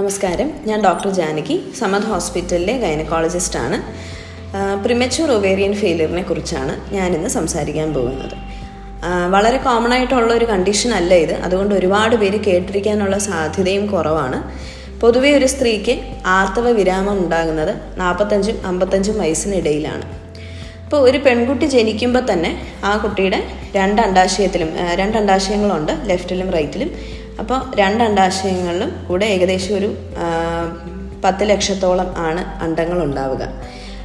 നമസ്കാരം, ഞാൻ ഡോക്ടർ ജാനകി, സമദ് ഹോസ്പിറ്റലിലെ ഗൈനക്കോളജിസ്റ്റാണ്. പ്രിമച്യൂർ ഒവേറിയൻ ഫെയിലിയറിനെ കുറിച്ചാണ് ഞാനിന്ന് സംസാരിക്കാൻ പോകുന്നത്. വളരെ കോമൺ ആയിട്ടുള്ള ഒരു കണ്ടീഷൻ അല്ല ഇത്. അതുകൊണ്ട് ഒരുപാട് പേര് കേട്ടിരിക്കാനുള്ള സാധ്യതയും കുറവാണ്. പൊതുവെ ഒരു സ്ത്രീക്ക് ആർത്തവ വിരാമം ഉണ്ടാകുന്നത് 45-55 വയസ്സിനിടയിലാണ്. ഇപ്പോൾ ഒരു പെൺകുട്ടി ജനിക്കുമ്പോൾ തന്നെ ആ കുട്ടിയുടെ രണ്ട് അണ്ഡാശയങ്ങളുണ്ട്, ലെഫ്റ്റിലും റൈറ്റിലും. അപ്പോൾ രണ്ട് അണ്ഡാശയങ്ങളിലും കൂടെ ഏകദേശം ഒരു 10 ലക്ഷത്തോളം ആണ് അണ്ഡങ്ങൾ ഉണ്ടാവുക.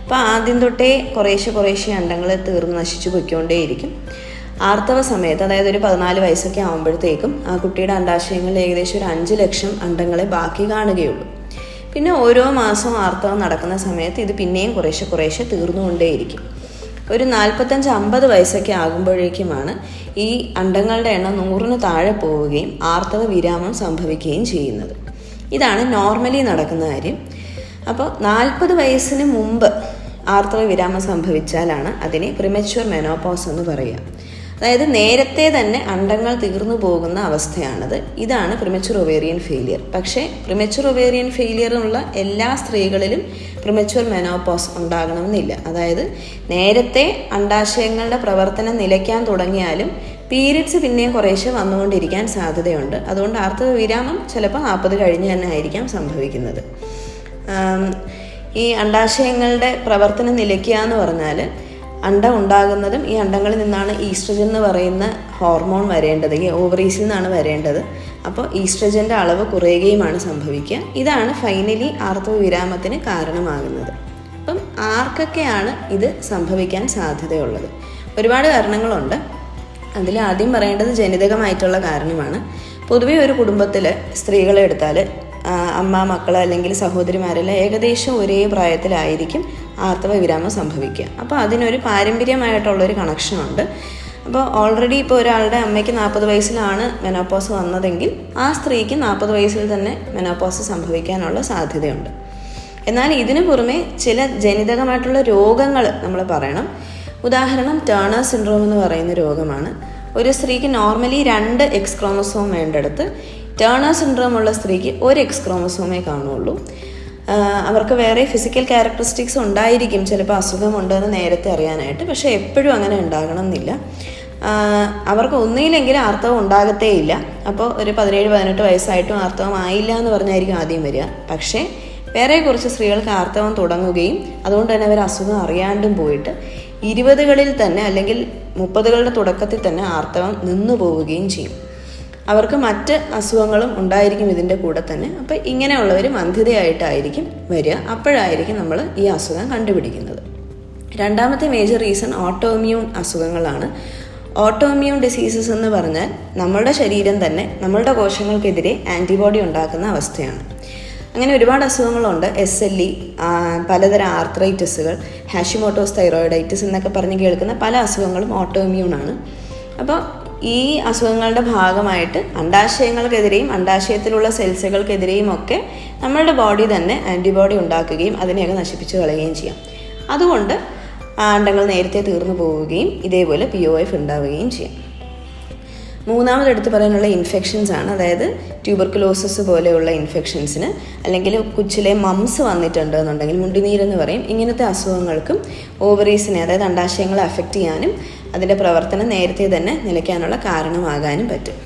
അപ്പോൾ ആദ്യം തൊട്ടേ കുറേശ്ശെ അണ്ഡങ്ങൾ തീർന്ന് നശിച്ചു പൊയ്ക്കൊണ്ടേയിരിക്കും. ആർത്തവ സമയത്ത്, അതായത് ഒരു 14 വയസ്സൊക്കെ ആകുമ്പോഴത്തേക്കും ആ കുട്ടിയുടെ അണ്ഡാശയങ്ങളിൽ ഏകദേശം ഒരു 5 ലക്ഷം അണ്ഡങ്ങളെ ബാക്കി കാണുകയുള്ളൂ. പിന്നെ ഓരോ മാസവും ആർത്തവം നടക്കുന്ന സമയത്ത് ഇത് പിന്നെയും കുറേശ്ശെ തീർന്നുകൊണ്ടേയിരിക്കും. ഒരു 45-50 വയസ്സൊക്കെ ആകുമ്പോഴേക്കുമാണ് ഈ അണ്ഡങ്ങളുടെ എണ്ണം 100-ന് താഴെ പോവുകയും ആർത്തവ വിരാമം സംഭവിക്കുകയും ചെയ്യുന്നത്. ഇതാണ് നോർമലി നടക്കുന്ന കാര്യം. അപ്പോൾ 40 വയസ്സിന് മുമ്പ് ആർത്തവ വിരാമം സംഭവിച്ചാലാണ് അതിനെ പ്രിമച്യൂർ മെനോപോസ് എന്ന് പറയുക. അതായത് നേരത്തെ തന്നെ അണ്ഡങ്ങൾ തീർന്നു പോകുന്ന അവസ്ഥയാണത്. ഇതാണ് പ്രിമച്യൂർ ഒവേറിയൻ ഫെയിലിയർ. പക്ഷേ പ്രിമച്യൂർ ഒവേറിയൻ ഫെയിലിയറുള്ള എല്ലാ സ്ത്രീകളിലും പ്രിമച്യൂർ മെനോപോസ് ഉണ്ടാകണമെന്നില്ല. അതായത് നേരത്തെ അണ്ഡാശയങ്ങളുടെ പ്രവർത്തനം നിലയ്ക്കാൻ തുടങ്ങിയാലും പീരിയഡ്സ് പിന്നെയും കുറേശ്ശെ വന്നുകൊണ്ടിരിക്കാൻ സാധ്യതയുണ്ട്. അതുകൊണ്ട് ആർത്തവ വിരാമം ചിലപ്പോൾ 40 കഴിഞ്ഞ് തന്നെ ആയിരിക്കാം സംഭവിക്കുന്നത്. ഈ അണ്ഡാശയങ്ങളുടെ പ്രവർത്തനം നിലയ്ക്കുക എന്ന് പറഞ്ഞാൽ അണ്ഡം ഉണ്ടാകുന്നതും ഈ അണ്ഡങ്ങളിൽ നിന്നാണ് ഈസ്ട്രജൻ എന്ന് പറയുന്ന ഹോർമോൺ വരേണ്ടത്, ഈ ഓവറീസിൽ നിന്നാണ് വരേണ്ടത്. അപ്പോൾ ഈസ്ട്രജൻ്റെ അളവ് കുറയുകയുമാണ് സംഭവിക്കുക. ഇതാണ് ഫൈനലി ആർത്തവ വിരാമത്തിന് കാരണമാകുന്നത്. അപ്പം ആർക്കൊക്കെയാണ് ഇത് സംഭവിക്കാൻ സാധ്യതയുള്ളത്? ഒരുപാട് കാരണങ്ങളുണ്ട്. അതിൽ ആദ്യം പറയേണ്ടത് ജനിതകമായിട്ടുള്ള കാരണമാണ്. പൊതുവെ ഒരു കുടുംബത്തിൽ സ്ത്രീകളെ എടുത്താൽ അമ്മ, മക്കൾ അല്ലെങ്കിൽ സഹോദരിമാരെല്ലാം ഏകദേശം ഒരേ പ്രായത്തിലായിരിക്കും ആർത്തവ വിരാമം സംഭവിക്കുക. അപ്പോൾ അതിനൊരു പാരമ്പര്യമായിട്ടുള്ളൊരു കണക്ഷനുണ്ട്. അപ്പോൾ ഓൾറെഡി ഇപ്പോൾ ഒരാളുടെ അമ്മയ്ക്ക് 40 വയസ്സിലാണ് മെനോപോസ് വന്നതെങ്കിൽ ആ സ്ത്രീക്ക് 40 വയസ്സിൽ തന്നെ മെനോപോസ് സംഭവിക്കാനുള്ള സാധ്യതയുണ്ട്. എന്നാൽ ഇതിനു പുറമെ ചില ജനിതകമായിട്ടുള്ള രോഗങ്ങൾ നമ്മൾ പറയണം. ഉദാഹരണം ടേണർ സിൻഡ്രോം എന്ന് പറയുന്ന രോഗമാണ്. ഒരു സ്ത്രീക്ക് നോർമലി 2 എക്സ് ക്രോമസോം വേണ്ടടുത്ത് ടേണർ സിൻഡ്രോം ഉള്ള സ്ത്രീക്ക് 1 എക്സ് ക്രോമസോമേ കാണുള്ളൂ. അവർക്ക് വേറെ ഫിസിക്കൽ ക്യാരക്ടറിസ്റ്റിക്സ് ഉണ്ടായിരിക്കും, ചിലപ്പോൾ അസുഖമുണ്ടെന്ന് നേരത്തെ അറിയാനായിട്ട്. പക്ഷേ എപ്പോഴും അങ്ങനെ ഉണ്ടാകണം എന്നില്ല. അവർക്ക് ഒന്നിയിലെങ്കിലും ആർത്തവം ഉണ്ടാകത്തേയില്ല. അപ്പോൾ ഒരു 17-18 വയസ്സായിട്ടും ആർത്തവം ആയില്ല എന്ന് പറഞ്ഞായിരിക്കും ആദ്യം വരിക. പക്ഷേ വേറെ കുറച്ച് സ്ത്രീകൾക്ക് ആർത്തവം തുടങ്ങുകയും അതുകൊണ്ട് തന്നെ അവർ അസുഖം അറിയാണ്ടും പോയിട്ട് 20കളിൽ തന്നെ അല്ലെങ്കിൽ 30കളുടെ തുടക്കത്തിൽ തന്നെ ആർത്തവം നിന്നു പോവുകയും ചെയ്യും. അവർക്ക് മറ്റ് അസുഖങ്ങളും ഉണ്ടായിരിക്കും ഇതിൻ്റെ കൂടെ തന്നെ. അപ്പോൾ ഇങ്ങനെയുള്ളവർ വന്ധ്യതയായിട്ടായിരിക്കും വരിക. അപ്പോഴായിരിക്കും നമ്മൾ ഈ അസുഖം കണ്ടുപിടിക്കുന്നത്. രണ്ടാമത്തെ മേജർ റീസൺ ഓട്ടോ ഇമ്മ്യൂൺ അസുഖങ്ങളാണ്. ഓട്ടോ ഇമ്മ്യൂൺ ഡിസീസസ് എന്ന് പറഞ്ഞാൽ നമ്മളുടെ ശരീരം തന്നെ നമ്മളുടെ കോശങ്ങൾക്കെതിരെ ആൻറ്റിബോഡി ഉണ്ടാക്കുന്ന അവസ്ഥയാണ്. അങ്ങനെ ഒരുപാട് അസുഖങ്ങളുണ്ട്. SLE, പലതരം ആർത്രൈറ്റിസുകൾ, ഹാഷിമോട്ടോസ് തൈറോയിഡൈറ്റിസ് എന്നൊക്കെ പറഞ്ഞ് കേൾക്കുന്ന പല അസുഖങ്ങളും ഓട്ടോ ഇമ്മ്യൂണാണ്. അപ്പോൾ ഈ അസുഖങ്ങളുടെ ഭാഗമായിട്ട് അണ്ഡാശയങ്ങൾക്കെതിരെയും അണ്ഡാശയത്തിലുള്ള സെൽസുകൾക്കെതിരെയും ഒക്കെ നമ്മളുടെ ബോഡി തന്നെ ആൻറ്റിബോഡി ഉണ്ടാക്കുകയും അതിനെയൊക്കെ നശിപ്പിച്ച് കളയുകയും ചെയ്യാം. അതുകൊണ്ട് അണ്ഡങ്ങൾ നേരത്തെ തീർന്നു പോവുകയും ഇതേപോലെ POF ഉണ്ടാവുകയും ചെയ്യാം. മൂന്നാമതെടുത്ത് പറയാനുള്ള ഇൻഫെക്ഷൻസ് ആണ്. അതായത് ട്യൂബർക്കുലോസിസ് പോലെയുള്ള ഇൻഫെക്ഷൻസിന്, അല്ലെങ്കിൽ കൊച്ചിലെ മംസ് വന്നിട്ടുണ്ടെന്നുണ്ടെങ്കിൽ മുണ്ടിനീരെന്ന് പറയും, ഇങ്ങനത്തെ അസുഖങ്ങൾക്കും ഓവറീസിനെ, അതായത് അണ്ഡാശയങ്ങളെ അഫക്റ്റ് ചെയ്യാനും അതിൻ്റെ പ്രവർത്തനം നേരത്തെ തന്നെ നിലയ്ക്കാനുള്ള കാരണമാകാനും പറ്റും.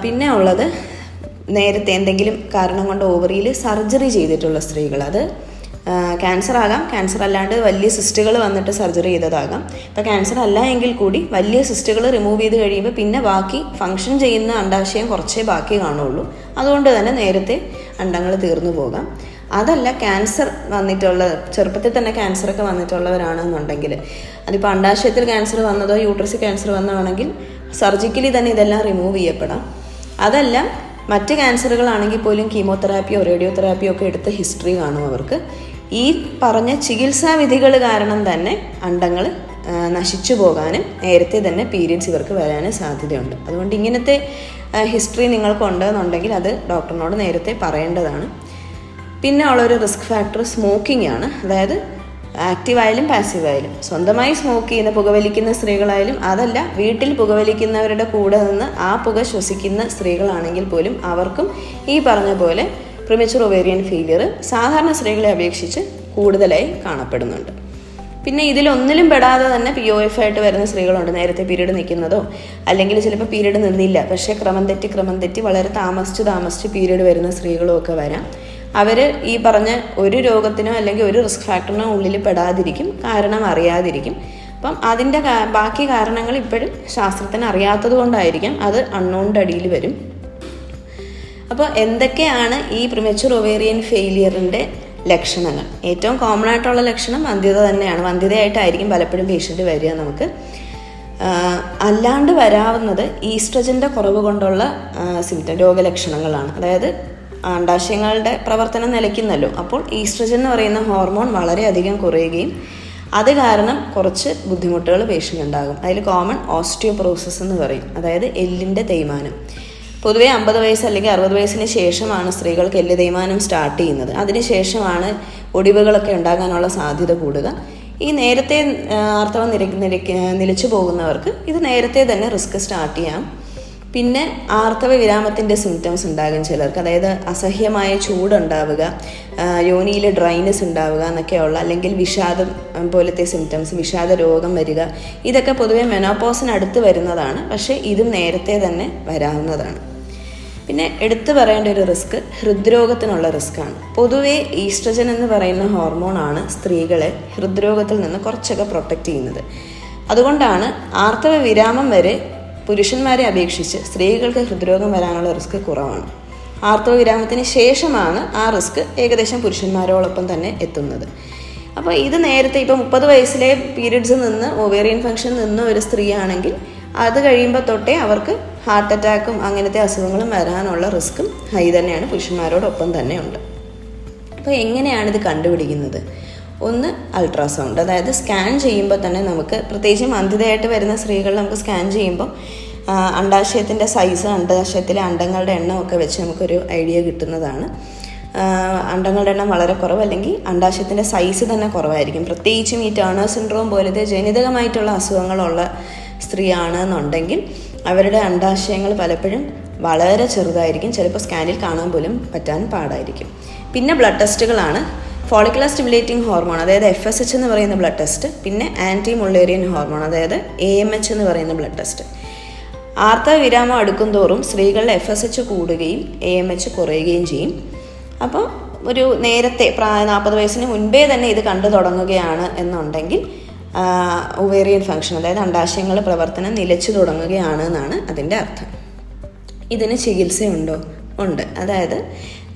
പിന്നെ ഉള്ളത് നേരത്തെ എന്തെങ്കിലും കാരണം കൊണ്ട് ഓവറിയിൽ സർജറി ചെയ്തിട്ടുള്ള സ്ത്രീകൾ. അത് ക്യാൻസർ ആകാം, ക്യാൻസർ അല്ലാണ്ട് വലിയ സിസ്റ്റുകൾ വന്നിട്ട് സർജറി ചെയ്തതാകാം. ഇപ്പോൾ ക്യാൻസർ അല്ല എങ്കിൽ കൂടി വലിയ സിസ്റ്റുകൾ റിമൂവ് ചെയ്ത് കഴിയുമ്പോൾ പിന്നെ ബാക്കി ഫങ്ഷൻ ചെയ്യുന്ന അണ്ഡാശയം കുറച്ചേ ബാക്കി കാണുള്ളൂ. അതുകൊണ്ട് തന്നെ നേരത്തെ അണ്ഡങ്ങൾ തീർന്നു പോകാം. അതല്ല, ക്യാൻസർ വന്നിട്ടുള്ള, ചെറുപ്പത്തിൽ തന്നെ ക്യാൻസറൊക്കെ വന്നിട്ടുള്ളവരാണെന്നുണ്ടെങ്കിൽ, അതിപ്പോൾ അണ്ഡാശയത്തിൽ ക്യാൻസർ വന്നതോ യൂട്രസിൽ ക്യാൻസർ വന്നതാണെങ്കിൽ സർജിക്കലി തന്നെ ഇതെല്ലാം റിമൂവ് ചെയ്യപ്പെടാം. അതല്ല, മറ്റ് ക്യാൻസറുകളാണെങ്കിൽ പോലും കീമോതെറാപ്പിയോ റേഡിയോതെറാപ്പിയോ ഒക്കെ എടുത്ത ഹിസ്റ്ററി കാണും അവർക്ക്. ഈ പറഞ്ഞ ചികിത്സാ വിധികൾ കാരണം തന്നെ അണ്ഡങ്ങൾ നശിച്ചു പോകാനും നേരത്തെ തന്നെ പീരിയഡ്സ് ഇവർക്ക് വരാനും സാധ്യതയുണ്ട്. അതുകൊണ്ട് ഇങ്ങനത്തെ ഹിസ്റ്ററി നിങ്ങൾക്കുണ്ടെന്നുണ്ടെങ്കിൽ അത് ഡോക്ടറിനോട് നേരത്തെ പറയേണ്ടതാണ്. പിന്നെ ഉള്ളൊരു റിസ്ക് ഫാക്ടർ സ്മോക്കിംഗ് ആണ്. അതായത് ആക്റ്റീവായാലും പാസീവായാലും. സ്വന്തമായി സ്മോക്ക് ചെയ്യുന്ന പുകവലിക്കുന്ന സ്ത്രീകളായാലും അതല്ല വീട്ടിൽ പുകവലിക്കുന്നവരുടെ കൂടെ നിന്ന് ആ പുക ശ്വസിക്കുന്ന സ്ത്രീകളാണെങ്കിൽ പോലും അവർക്കും ഈ പറഞ്ഞ പോലെ പ്രിമച്വർ ഒവേറിയൻ ഫെയിലിയർ സാധാരണ സ്ത്രീകളെ അപേക്ഷിച്ച് കൂടുതലായി കാണപ്പെടുന്നുണ്ട്. പിന്നെ ഇതിലൊന്നിലും പെടാതെ തന്നെ POF ആയിട്ട് വരുന്ന സ്ത്രീകളുണ്ട്. നേരത്തെ പീരീഡ് നിൽക്കുന്നതോ അല്ലെങ്കിൽ ചിലപ്പോൾ പീരീഡ് നിന്നില്ല, പക്ഷേ ക്രമം തെറ്റി വളരെ താമസിച്ച് പീരീഡ് വരുന്ന സ്ത്രീകളും ഒക്കെ വരാം. അവർ ഈ പറഞ്ഞ ഒരു രോഗത്തിനോ അല്ലെങ്കിൽ ഒരു റിസ്ക് ഫാക്ടറിനോ ഉള്ളിൽ പെടാതിരിക്കും, കാരണം അറിയാതിരിക്കും. അപ്പം അതിൻ്റെ ബാക്കി കാരണങ്ങൾ ഇപ്പോഴും ശാസ്ത്രത്തിന് അറിയാത്തത് കൊണ്ടായിരിക്കാം അത് അൺനോണിൻ്റെ അടിയിൽ വരും. അപ്പോൾ എന്തൊക്കെയാണ് ഈ പ്രിമച്വർ ഒവേറിയൻ ഫെയിലിയറിൻ്റെ ലക്ഷണങ്ങൾ? ഏറ്റവും കോമൺ ആയിട്ടുള്ള ലക്ഷണം വന്ധ്യത തന്നെയാണ്. വന്ധ്യതയായിട്ടായിരിക്കും പലപ്പോഴും പേഷ്യൻ്റ് വരിക നമുക്ക്. അല്ലാണ്ട് വരാവുന്നത് ഈസ്ട്രജൻ്റെ കുറവ് കൊണ്ടുള്ള രോഗലക്ഷണങ്ങളാണ്. അതായത് അണ്ഡാശയങ്ങളുടെ പ്രവർത്തനം നിലയ്ക്കുന്നല്ലോ, അപ്പോൾ ഈസ്ട്രജൻ എന്ന് പറയുന്ന ഹോർമോൺ വളരെയധികം കുറയുകയും അത് കാരണം കുറച്ച് ബുദ്ധിമുട്ടുകൾ പേഷ്യൻ്റ് ഉണ്ടാകും. അതിൽ കോമൺ ഓസ്റ്റിയോപൊറോസിസ് എന്ന് പറയും, അതായത് എല്ലിൻ്റെ തേയ്മാനം. പൊതുവെ 50 വയസ്സ് അല്ലെങ്കിൽ 60 വയസ്സിന് ശേഷമാണ് സ്ത്രീകൾക്ക് എല്ല് തേയ്മാനം സ്റ്റാർട്ട് ചെയ്യുന്നത്. അതിനുശേഷമാണ് ഒടിവുകളൊക്കെ ഉണ്ടാകാനുള്ള സാധ്യത കൂടുക. ഈ നേരത്തെ ആർത്തവം നിലച്ചു പോകുന്നവർക്ക് ഇത് നേരത്തെ തന്നെ റിസ്ക് സ്റ്റാർട്ട് ചെയ്യാം. പിന്നെ ആർത്തവ വിരാമത്തിൻ്റെ സിംറ്റംസ് ഉണ്ടാകും ചിലർക്ക്, അതായത് അസഹ്യമായ ചൂടുണ്ടാവുക, യോനിയിൽ ഡ്രൈനെസ് ഉണ്ടാവുക എന്നൊക്കെയുള്ള, അല്ലെങ്കിൽ വിഷാദം പോലത്തെ സിംറ്റംസ്, വിഷാദ രോഗം വരിക. ഇതൊക്കെ പൊതുവെ മെനോപോസിനടുത്ത് വരുന്നതാണ്, പക്ഷേ ഇതും നേരത്തെ തന്നെ വരാവുന്നതാണ്. പിന്നെ എടുത്തു പറയേണ്ട ഒരു റിസ്ക് ഹൃദ്രോഗത്തിനുള്ള റിസ്ക്കാണ്. പൊതുവേ ഈസ്ട്രജൻ എന്ന് പറയുന്ന ഹോർമോണാണ് സ്ത്രീകളെ ഹൃദ്രോഗത്തിൽ നിന്ന് കുറച്ചൊക്കെ പ്രൊട്ടക്റ്റ് ചെയ്യുന്നത്. അതുകൊണ്ടാണ് ആർത്തവ വിരാമം വരെ പുരുഷന്മാരെ അപേക്ഷിച്ച് സ്ത്രീകൾക്ക് ഹൃദ്രോഗം വരാനുള്ള റിസ്ക് കുറവാണ്. ആർത്തവ വിരാമത്തിന് ശേഷമാണ് ആ റിസ്ക് ഏകദേശം പുരുഷന്മാരോടൊപ്പം തന്നെ എത്തുന്നത്. അപ്പോൾ ഇത് നേരത്തെ ഇപ്പോൾ 30 വയസ്സിലെ പീരിയഡ്സ് നിന്ന് ഒവേറിയൻ ഫംഗ്ഷൻ നിന്ന് ഒരു സ്ത്രീയാണെങ്കിൽ അത് കഴിയുമ്പോൾ തൊട്ടേ അവർക്ക് ഹാർട്ട് അറ്റാക്കും അങ്ങനത്തെ അസുഖങ്ങളും വരാനുള്ള റിസ്ക്കും ഹൈ തന്നെയാണ്, പുരുഷന്മാരോടൊപ്പം തന്നെ ഉണ്ട്. അപ്പോൾ എങ്ങനെയാണിത് കണ്ടുപിടിക്കുന്നത്? ഒന്ന് അൾട്രാസൗണ്ട്, അതായത് സ്കാൻ ചെയ്യുമ്പോൾ തന്നെ നമുക്ക്, പ്രത്യേകിച്ചും വന്ധ്യതയായിട്ട് വരുന്ന സ്ത്രീകൾ നമുക്ക് സ്കാൻ ചെയ്യുമ്പോൾ അണ്ഡാശയത്തിൻ്റെ സൈസ്, അണ്ഡാശയത്തിലെ അണ്ടങ്ങളുടെ എണ്ണമൊക്കെ വെച്ച് നമുക്കൊരു ഐഡിയ കിട്ടുന്നതാണ്. അണ്ടങ്ങളുടെ എണ്ണം വളരെ കുറവ് അല്ലെങ്കിൽ അണ്ഡാശയത്തിൻ്റെ സൈസ് തന്നെ കുറവായിരിക്കും. പ്രത്യേകിച്ചും ഈ ടേണർ സിൻഡ്രോം പോലത്തെ ജനിതകമായിട്ടുള്ള അസുഖങ്ങളുള്ള സ്ത്രീയാണെന്നുണ്ടെങ്കിൽ അവരുടെ അണ്ഡാശയങ്ങൾ പലപ്പോഴും വളരെ ചെറുതായിരിക്കും, ചിലപ്പോൾ സ്കാനിൽ കാണാൻ പോലും പറ്റാൻ പാടായിരിക്കും. പിന്നെ ബ്ലഡ് ടെസ്റ്റുകളാണ്. ഫോളിക്കുലർ സ്റ്റിമുലേറ്റിംഗ് ഹോർമോൺ, അതായത് FSH എന്ന് പറയുന്ന ബ്ലഡ് ടെസ്റ്റ്, പിന്നെ ആൻറ്റി മുള്ളേറിയൻ ഹോർമോൺ, അതായത് AMH എന്ന് പറയുന്ന ബ്ലഡ് ടെസ്റ്റ്. ആർത്തവ വിരാമം അടുക്കും തോറും സ്ത്രീകളുടെ FSH കൂടുകയും AMH കുറയുകയും ചെയ്യും. അപ്പോൾ ഒരു നേരത്തെ 40 വയസ്സിന് മുൻപേ തന്നെ ഇത് കണ്ടു തുടങ്ങുകയാണ് എന്നുണ്ടെങ്കിൽ ഒവേറിയൻ ഫംഗ്ഷൻ, അതായത് അണ്ഡാശയങ്ങൾ പ്രവർത്തനം നിലച്ചു തുടങ്ങുകയാണ് എന്നാണ് അതിൻ്റെ അർത്ഥം. ഇതിന് ചികിത്സയുണ്ടോ? ഉണ്ട്. അതായത്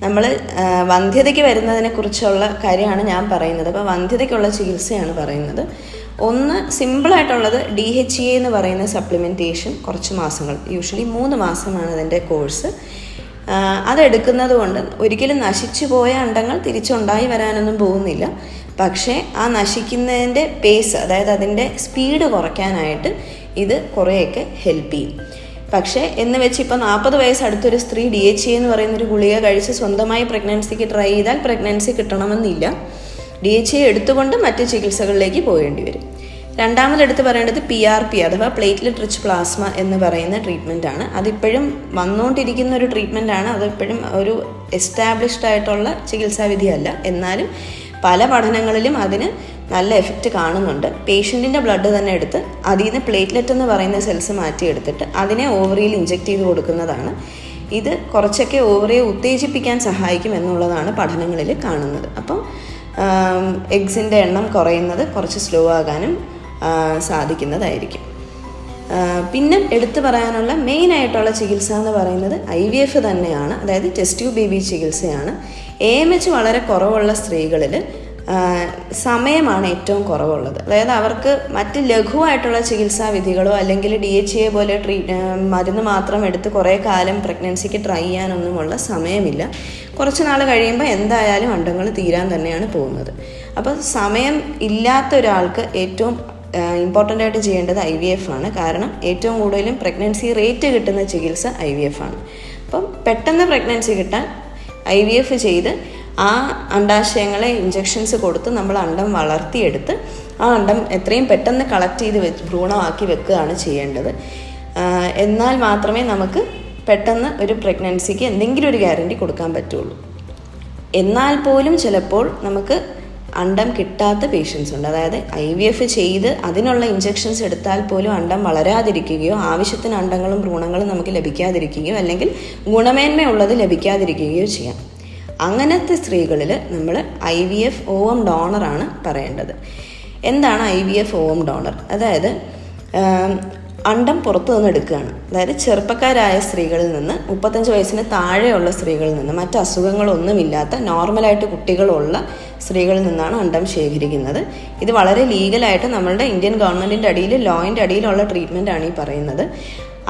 നമ്മൾ വന്ധ്യതയ്ക്ക് വരുന്നതിനെ കുറിച്ചുള്ള കാര്യമാണ് ഞാൻ പറയുന്നത്. അപ്പോൾ വന്ധ്യതയ്ക്കുള്ള ചികിത്സയാണ് പറയുന്നത്. ഒന്ന് സിമ്പിളായിട്ടുള്ളത് DHEA എന്ന് പറയുന്ന സപ്ലിമെൻറ്റേഷൻ, കുറച്ച് മാസങ്ങൾ, യൂഷ്വലി 3 മാസമാണ് അതിൻ്റെ കോഴ്സ്. അതെടുക്കുന്നത് കൊണ്ട് ഒരിക്കലും നശിച്ചു പോയ അണ്ടങ്ങൾ തിരിച്ചുണ്ടായി വരാനൊന്നും പോകുന്നില്ല. പക്ഷേ ആ നശിക്കുന്നതിൻ്റെ പേസ്, അതായത് അതിൻ്റെ സ്പീഡ് കുറയ്ക്കാനായിട്ട് ഇത് കുറേയൊക്കെ ഹെൽപ്പ് ചെയ്യും. പക്ഷേ എന്ന് വെച്ച് ഇപ്പോൾ 40 വയസ്സ് അടുത്തൊരു സ്ത്രീ DHEA എന്ന് പറയുന്നൊരു ഗുളിക കഴിച്ച് സ്വന്തമായി പ്രഗ്നൻസിക്ക് ട്രൈ ചെയ്താൽ പ്രഗ്നൻസി കിട്ടണമെന്നില്ല. DHEA എടുത്തുകൊണ്ട് മറ്റ് ചികിത്സകളിലേക്ക് പോകേണ്ടി വരും. രണ്ടാമതെടുത്ത് പറയേണ്ടത് PRP അഥവാ പ്ലേറ്റ്ലെറ്റ് റിച്ച് പ്ലാസ്മ എന്ന് പറയുന്ന ട്രീറ്റ്മെൻറ്റാണ്. അതിപ്പോഴും വന്നുകൊണ്ടിരിക്കുന്ന ഒരു ട്രീറ്റ്മെൻറ്റാണ്. അതിപ്പോഴും ഒരു എസ്റ്റാബ്ലിഷ്ഡ് ആയിട്ടുള്ള ചികിത്സാവിധിയല്ല. എന്നാലും പല പഠനങ്ങളിലും അതിന് നല്ല എഫക്റ്റ് കാണുന്നുണ്ട്. പേഷ്യൻറ്റിൻ്റെ ബ്ലഡ് തന്നെ എടുത്ത് അതിൽ നിന്ന് പ്ലേറ്റ്ലെറ്റ് എന്ന് പറയുന്ന സെൽസ് മാറ്റിയെടുത്തിട്ട് അതിനെ ഓവറിയിൽ ഇഞ്ചെക്റ്റ് ചെയ്ത് കൊടുക്കുന്നതാണ്. ഇത് കുറച്ചൊക്കെ ഓവറിയെ ഉത്തേജിപ്പിക്കാൻ സഹായിക്കും എന്നുള്ളതാണ് പഠനങ്ങളിൽ കാണുന്നത്. അപ്പം എഗ്സിൻ്റെ എണ്ണം കുറയുന്നത് കുറച്ച് സ്ലോ ആകാനും സാധിക്കുന്നതായിരിക്കും. പിന്നെ എടുത്തു പറയാനുള്ള മെയിനായിട്ടുള്ള ചികിത്സ എന്ന് പറയുന്നത് IVF തന്നെയാണ്, അതായത് ടെസ്റ്റ് ട്യൂബ് ബേബി ചികിത്സയാണ്. AMH വളരെ കുറവുള്ള സ്ത്രീകളിൽ സമയമാണ് ഏറ്റവും കുറവുള്ളത്. അതായത് അവർക്ക് മറ്റ് ലഘുവായിട്ടുള്ള ചികിത്സാ വിധികളോ അല്ലെങ്കിൽ DHEA പോലെ മരുന്ന് മാത്രം എടുത്ത് കുറേ കാലം പ്രഗ്നൻസിക്ക് ട്രൈ ചെയ്യാനൊന്നുമുള്ള സമയമില്ല. കുറച്ച് നാൾ കഴിയുമ്പോൾ എന്തായാലും അണ്ടങ്ങൾ തീരാൻ തന്നെയാണ് പോകുന്നത്. അപ്പോൾ സമയം ഇല്ലാത്ത ഒരാൾക്ക് ഏറ്റവും ഇമ്പോർട്ടൻ്റ് ആയിട്ട് ചെയ്യേണ്ടത് IVF ആണ്. കാരണം ഏറ്റവും കൂടുതലും പ്രഗ്നൻസി റേറ്റ് കിട്ടുന്ന ചികിത്സ IVF ആണ്. അപ്പം പെട്ടെന്ന് പ്രഗ്നൻസി കിട്ടാൻ IVF ചെയ്ത് ആ അണ്ടാശയങ്ങളെ ഇഞ്ചെക്ഷൻസ് കൊടുത്ത് നമ്മൾ അണ്ടം വളർത്തിയെടുത്ത് ആ അണ്ടം എത്രയും പെട്ടെന്ന് കളക്ട് ചെയ്ത് ഭ്രൂണമാക്കി വെക്കുകയാണ് ചെയ്യേണ്ടത്. എന്നാൽ മാത്രമേ നമുക്ക് പെട്ടെന്ന് ഒരു പ്രഗ്നൻസിക്ക് എന്തെങ്കിലും ഒരു ഗ്യാരണ്ടി കൊടുക്കാൻ പറ്റുള്ളൂ. എന്നാൽ പോലും ചിലപ്പോൾ നമുക്ക് അണ്ടം കിട്ടാത്ത പേഷ്യൻസ് ഉണ്ട്. അതായത് IVF ചെയ്ത് അതിനുള്ള ഇഞ്ചെക്ഷൻസ് എടുത്താൽ പോലും അണ്ടം വളരാതിരിക്കുകയോ ആവശ്യത്തിന് അണ്ടങ്ങളും ഭ്രൂണങ്ങളും നമുക്ക് ലഭിക്കാതിരിക്കുകയോ അല്ലെങ്കിൽ ഗുണമേന്മയുള്ളത് ലഭിക്കാതിരിക്കുകയോ ചെയ്യാം. അങ്ങനത്തെ സ്ത്രീകളിൽ നമ്മൾ IVF ഓവം ഡോണറാണ് പറയേണ്ടത്. എന്താണ് IVF ഓവം ഡോണർ? അതായത് അണ്ടം പുറത്തു നിന്ന് എടുക്കുകയാണ്. അതായത് ചെറുപ്പക്കാരായ സ്ത്രീകളിൽ നിന്ന് 35 വയസ്സിന് താഴെയുള്ള സ്ത്രീകളിൽ നിന്ന് മറ്റ് അസുഖങ്ങളൊന്നുമില്ലാത്ത നോർമലായിട്ട് കുട്ടികളുള്ള സ്ത്രീകളിൽ നിന്നാണ് അണ്ടം ശേഖരിക്കുന്നത്. ഇത് വളരെ ലീഗലായിട്ട് നമ്മളുടെ ഇന്ത്യൻ ഗവൺമെൻറ്റിൻ്റെ അടിയിൽ ലോയിൻ്റെ അടിയിലുള്ള ട്രീറ്റ്മെൻറ്റാണ് ഈ പറയുന്നത്.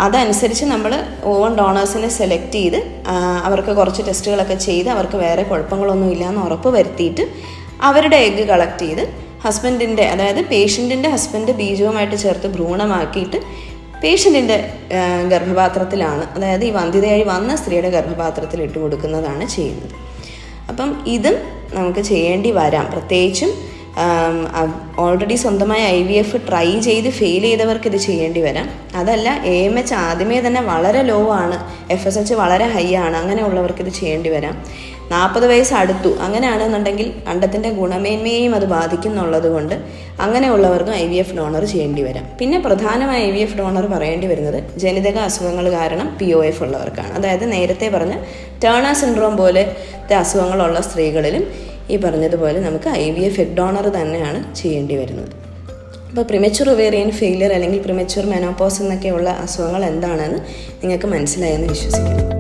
അതനുസരിച്ച് നമ്മൾ ഓവൻ ഡോണേഴ്സിനെ സെലക്ട് ചെയ്ത് അവർക്ക് കുറച്ച് ടെസ്റ്റുകളൊക്കെ ചെയ്ത് അവർക്ക് വേറെ കുഴപ്പങ്ങളൊന്നും ഇല്ലയെന്ന് ഉറപ്പ് വരുത്തിയിട്ട് അവരുടെ എഗ്ഗ് കളക്ട് ചെയ്ത് ഹസ്ബൻഡിൻ്റെ, അതായത് പേഷ്യൻറ്റിൻ്റെ ഹസ്ബൻഡ് ബീജവുമായിട്ട് ചേർത്ത് ഭ്രൂണമാക്കിയിട്ട് പേഷ്യൻറ്റിൻ്റെ ഗർഭപാത്രത്തിലാണ്, അതായത് ഈ വന്ധ്യതയായി വന്ന സ്ത്രീയുടെ ഗർഭപാത്രത്തിൽ ഇട്ട് കൊടുക്കുന്നതാണ് ചെയ്യുന്നത്. അപ്പം ഇതും നമുക്ക് ചെയ്യേണ്ടി വരാം. പ്രത്യേകിച്ചും ഓൾറെഡി സ്വന്തമായി IVF ട്രൈ ചെയ്ത് ഫെയിൽ ചെയ്തവർക്ക് ഇത് ചെയ്യേണ്ടി വരാം. അതല്ല AMH ആദ്യമേ തന്നെ വളരെ ലോ ആണ്, FSH വളരെ ഹൈ ആണ്, അങ്ങനെയുള്ളവർക്ക് ഇത് ചെയ്യേണ്ടി വരാം. 40 വയസ്സ് അടുത്തു അങ്ങനെയാണെന്നുണ്ടെങ്കിൽ അണ്ടത്തിൻ്റെ ഗുണമേന്മയെയും അത് ബാധിക്കുന്നുള്ളത് കൊണ്ട് അങ്ങനെയുള്ളവർക്കും IVF ഡോണർ ചെയ്യേണ്ടി വരാം. പിന്നെ പ്രധാനമായ IVF ഡോണർ പറയേണ്ടി വരുന്നത് ജനിതക അസുഖങ്ങൾ കാരണം POF ഉള്ളവർക്കാണ്. അതായത് നേരത്തെ പറഞ്ഞ ടേണർ സിൻഡ്രോം പോലത്തെ അസുഖങ്ങളുള്ള സ്ത്രീകളിലും ഈ പറഞ്ഞതുപോലെ നമുക്ക് IVF എഗ് ഡോണർ തന്നെയാണ് ചെയ്യേണ്ടി വരുന്നത്. അപ്പോൾ പ്രിമച്വർ ഒവേറിയൻ ഫെയിലിയർ അല്ലെങ്കിൽ പ്രിമച്വർ മെനോപോസ് എന്നൊക്കെയുള്ള അസുഖങ്ങൾ എന്താണെന്ന് നിങ്ങൾക്ക് മനസ്സിലായെന്ന് വിശ്വസിക്കുന്നു.